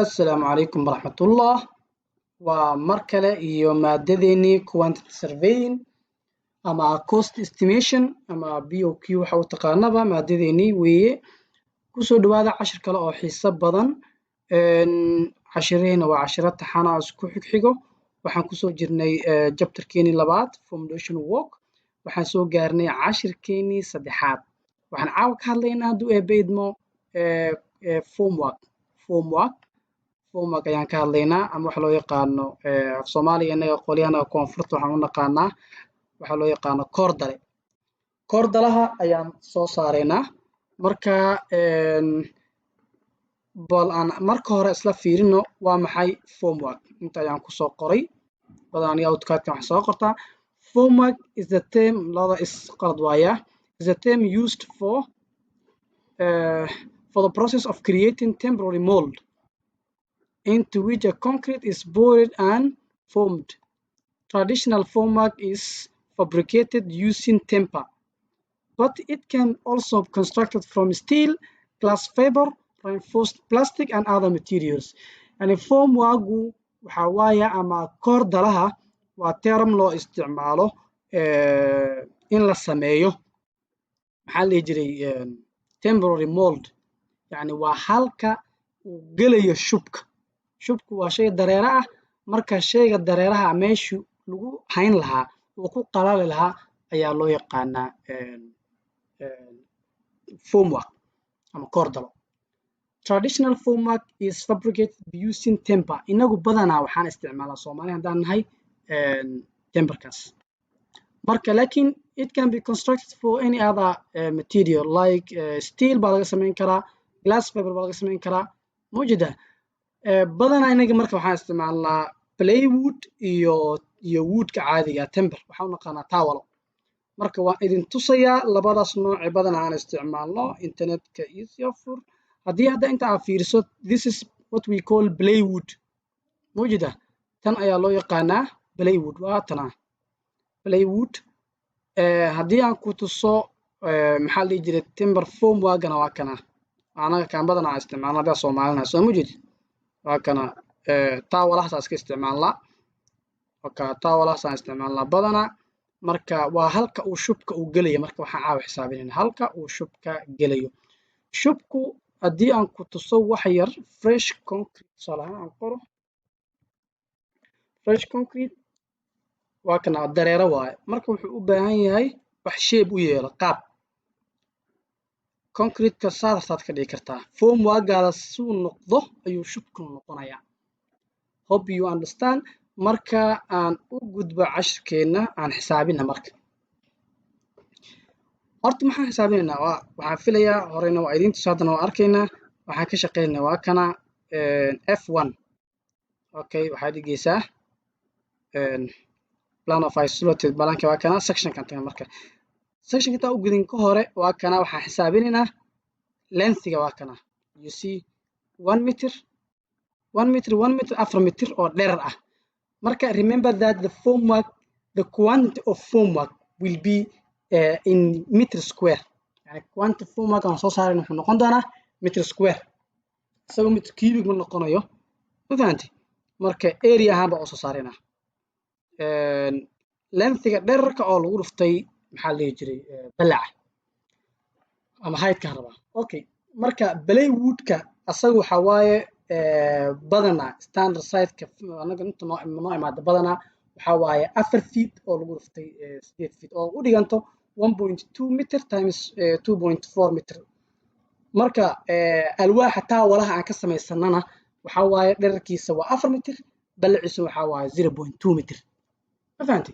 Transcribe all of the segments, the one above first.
Assalaamu calaykum waraxmatullah. Waa mar kale iyo maadadeennii quantity surveying ama cost estimation ama BOQ waxa u taqaanaba maadadeennii weeye. Kusoo dhawaada cashir kale oo xiiso badan. Cashireena waa cashiro taxana isku xigxigo. Waxaan kusoo jirnay chapterkeenii labaad foundation work. Waxaan soo gaarnay cashirkeenii saddexaad. Waxaan caawa ka hadlaynaa hadduu eebbeydmo formwork ayaan ka hadlaynaa ama waxa loo yaqaano af Soomaaliga inaga qolyahana koonfurta waxaan u naqaanaa waxa loo yaqaano koordale. Koordalaha ayaan soo saaraynaa. Marka bal aan marka hore isla fiirino waa maxay formwork. Inta ayaan ku soo qoray. Badan aniga outcast-ka waxaan soo qortaa. Formwork is the term lada is qalad waaya. Is the term used for the process of creating temporary mold into which a concrete is poured and formed. Traditional formwork is fabricated using timber, but it can also be constructed from steel, glass fiber, reinforced plastic, and other materials. Yani formworku waxa waaya ama koordalaha waa term loo isticmaalo in la sameeyo maxaa la dhihi jiray temporary mold. Yani waa halka uu gelayo shubka. Shubku waa shay dareere ah. Marka shayga dareeraha meeshu lagu hayn lahaa oo ku qalali lahaa ayaa loo yaqaanaa formwork ama koordalo. Traditional formwork is fabricated using timber. Inagu badanaa waxaan isticmaalaa Soomaali haddaan nahay timberkaas. Marka laakiin it can be constructed for any other material like steel baa laga samayn karaa, glass fiber baa laga samayn karaa. Mawjida badanaa inaga marka waxaan isticmaalnaa plywood iyo woodka caadiga timber waxaan u naqaanaa tawalo. Marka waan idin tusayaa labadaas nooc ee badanaa aan isticmaalno internetka iyo fur. Haddii hadda inta aad fiiriso this is what we call plywood. Mawjida tan ayaa loo yaqaanaa plywood. Waa tana plywood. Haddii aan ku tuso maxaa la dhihi jiray timber formworkana waa kana. Anaga kaan badanaa isticmaalnaa hadda Soomaalina soo mawjid. waa kana tawalahaas iska isticmaalnaa. Tawalahaas aan isticmaalnaa badanaa. Marka waa halka uu shubka uu gelayo. Marka waxaan caawa xisaabinaynaa halka uu shubka gelayo. Shubku haddii aan ku tuso wax yar fresh concrete salaha aan qoro. Fresh concrete waa kana dareere waaye. Marka wuxuu u baahan yahay wax shape u yeelo qaab. Concrete-ka saad ka dhigi kartaa. Formwork-gaada suu noqdo ayuu shubku noqonayaa. Hope you understand. Marka aan u gudbo cashirkeena aan xisaabina marka. Horta maxaan xisaabinaynaa? Waxaan filayaa horeyna waa idin tusaa haddana waa arkaynaa. Waxaan ka shaqeynaynaa waa kana F1. Okay, waxaad dhigaysaa plan of isolated balanka waa kana section-kan taga marka. Section-ka inta u gudin ka hore waa kana waxaan xisaabinaynaa length-ga waa kana. You see 1 meter 1 meter 1 meter 4 meter oo dherer ah. Marka remember that the quantity of formwork will be in meter square. Yani quantity of formwork aan soo saarayna wuxuu noqon doonaa meter square. Isagoo meter cubic ma noqonayo. Ma fahanti? Marka area ahaan baan u soo saaraynaa. Length-ga dhererka oo lagu dhuftay maxaa la dhihi jiray balaca ama height-ka rabaa. Okay, marka plywood-ka asaga waxa waaye badanaa standard size-ka anaga inta noo imaada badanaa waxa waaye 4 feet oo lagu dhuftay 8 feet oo u dhiganto 1.2 meter times 2.4 meter. Marka alwaaxa tawalaha aan ka samaysanana waxa waaye dhererkiisa waa 4 meter balaciisa waxa waaye 0.2 meter. Ma fahanti?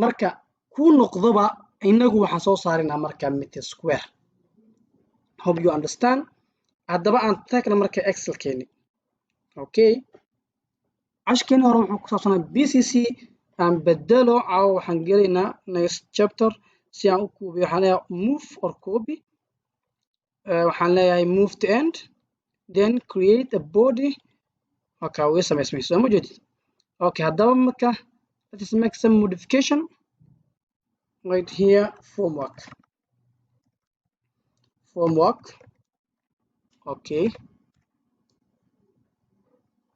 Marka ku noqdoba inagu waxaan soo saaraynaa marka meter square. Hope you understand. Haddaba aan tagna marka Excel-keeni. Okay. Cashkeeni hore wuxuu ku saabsanaa BCC aan bedelo caawa waxaan gelaynaa next chapter si aan u koobiyo waxaan leeyahay move or copy. Waxaan leeyahay move to end then create a body. Okay, way samaysmay soo ma jeedid. Okay, haddaba marka let's make some modification right here. Formwork. Okay,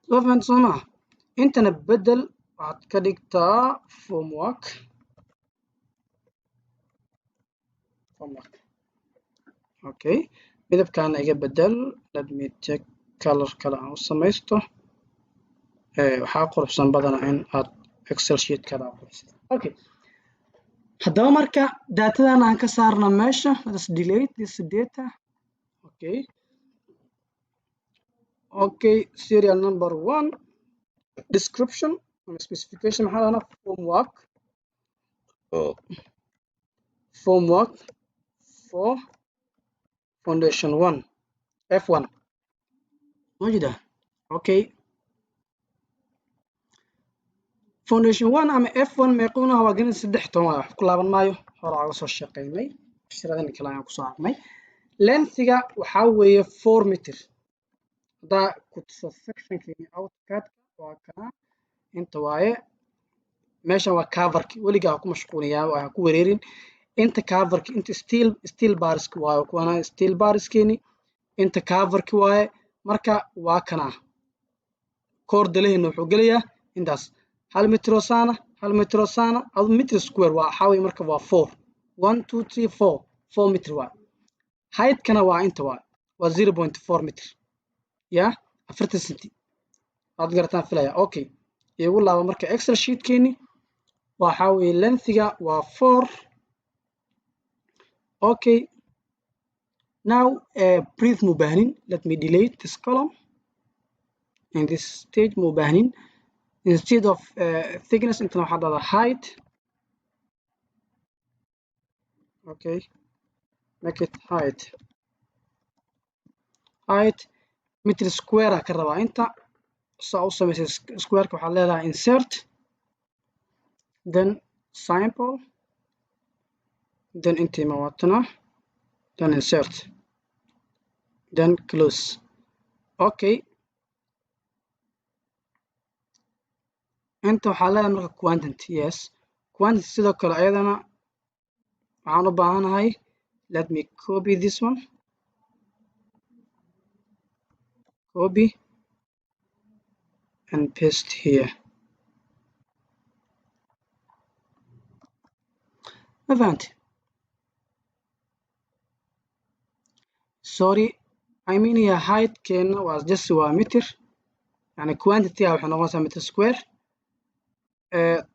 soo fahanti soo maaha intana bedel waxaad ka dhigtaa formwork okay midabkaana iga bedel let me check color kale aan u samaysto waxaa quruxsan badana in aad excel sheet kada quruxsan okay haddaba marka datadan aan ka saarna meesha let's delete this data okay serial number 1 description and specification maxaa lana formwork for foundation 1 f1 wajida okay foundation 1 ama f1 meequna waa ganin 3 wax ku laaban maayo hore aan soo shaqeynay shiradan kale aan ku soo arnay length-ga waxa weeye 4 meter da ku section-kii outcut waa kana inta waaye meesha waa cover-ki waliga ku mashquulaya waa ku wareerin inta cover-ki inta steel bars waayo kuwana steel bars-keeni inta cover-ki waaye marka waa kana koordaleena wuxuu galayaa intaas 1 meter sana ad meter square waa xaway marka waa 4 1 2 3 4 4 meter waa height kana waa inta waa 0.4 meter ya 40 cm aad garataan filaya okay iyagu laaba marka excel sheet keeni waxa weeye length-ga waa 4 okay now brief mubahnin let me delete this column in this stage mubahnin instead of thickness inta waxa dada height okay make it height meter square ka rabaa inta soo u sameysay square ka waxa leedahay insert then sample then intima watana then insert then close okay inta waxa leedahay marka quantity yes quantity sidoo kale ayadana waxaan u baahanahay let me copy this one copy and paste here event sorry I mean here height can was just 1 meter يعني quantity waxay noqonaysaa meter square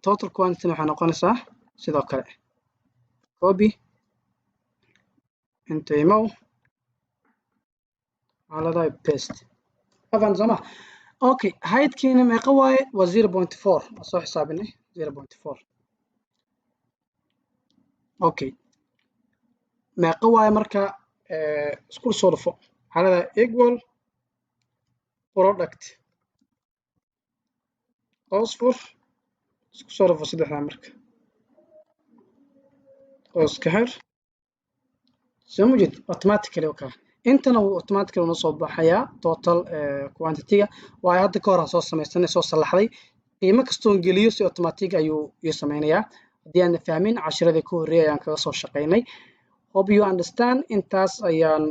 total quantity waxay noqonaysaa sidoo kale copy into email على ده paste afan sama okay height keena meeqa waaye waa 0.4 soo xisaabinay 0.4 okay meeqa waaye marka isku soo dhufo xaalada equal product osfor isku soo dhufo saddexda marka oskar samujid automatically okay intana uu automatically una soo baxaya total quantity-ga waa hadda ka hor soo sameeyay soo salaxday qiimo kasto geliyo si automatic ayuu sameeynaya hadii aan fahmin casharada ku horeeyay aan kaga soo shaqeynay hope you understand intaas ayaan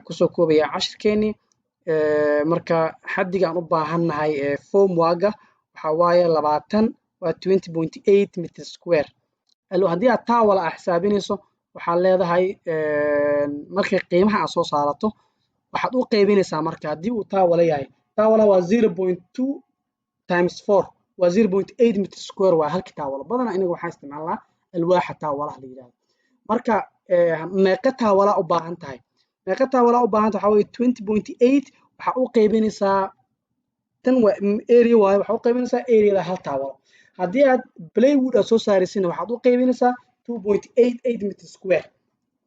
ku soo koobaya casharkeeni marka xaddiga aan u baahanahay formwork-ga waxa waaye 20 waa 20.8 meter square alo hadii aad taa wala xisaabinayso waxa leedahay markay qiimaha aad soo saarato waxaad u qaybinaysaa marka hadii uu taa wala yahay taa wala waa 0.2 times 4 waa 0.8 meter square waa halka taa wala badana inagu waxaan isticmaalnaa alwaaxa taa wala la yiraahdo marka meeqa taa wala u baahan tahay meeqa taa wala u baahan tahay waxa weeye 20.8 waxa u qaybinaysaa tan waa area waaye waxa u qaybinaysaa area hal taa wala hadii aad plywood aad soo saaraysin waxaad u qaybinaysaa 2.88 meter square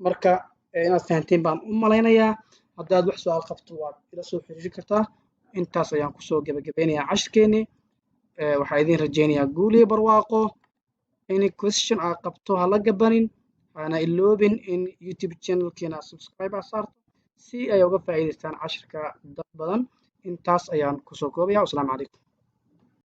marka inaad fahanteen baan u maleynayaa haddaad wax su'aal qabto waad ila soo xiriiri kartaa intaas ayaan ku soo gabagabeynayaa casharkeeni waxaa idin rajeynayaa guul iyo barwaaqo any question aad qabto ha la gabanin hana iloobin in YouTube channel-keena subscribe saarto si ay uga faa'iidaystaan casharka dad badan intaas ayaan ku soo koobayaa. Assalaamu calaykum.